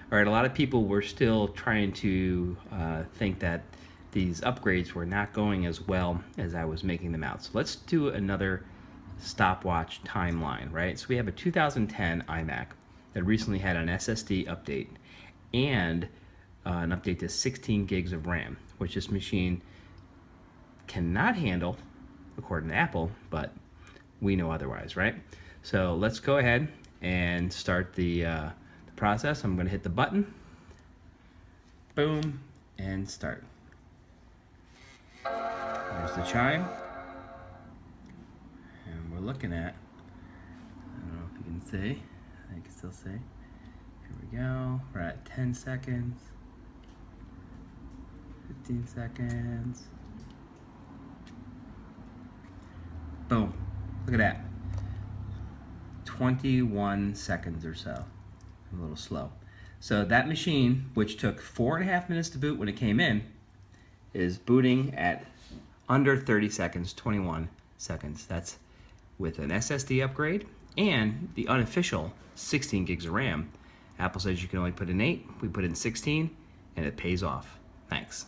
All right, a lot of people were still trying to think that these upgrades were not going as well as I was making them out. So let's do another stopwatch timeline, right? So we have a 2010 iMac that recently had an SSD update and an update to 16 gigs of RAM, which this machine cannot handle according to Apple, but we know otherwise, right? So let's go ahead and start the process. I'm going to hit the button, boom, and start. There's the chime, and we're looking at, I don't know if you can see, I can still see. Here we go, we're at 10 seconds, 15 seconds, boom, look at that, 21 seconds or so. A little slow. So that machine, which took 4.5 minutes to boot when it came in, is booting at under 30 seconds, 21 seconds. That's with an SSD upgrade and the unofficial 16 gigs of RAM. Apple says you can only put in 8, we put in 16, and it pays off. Thanks.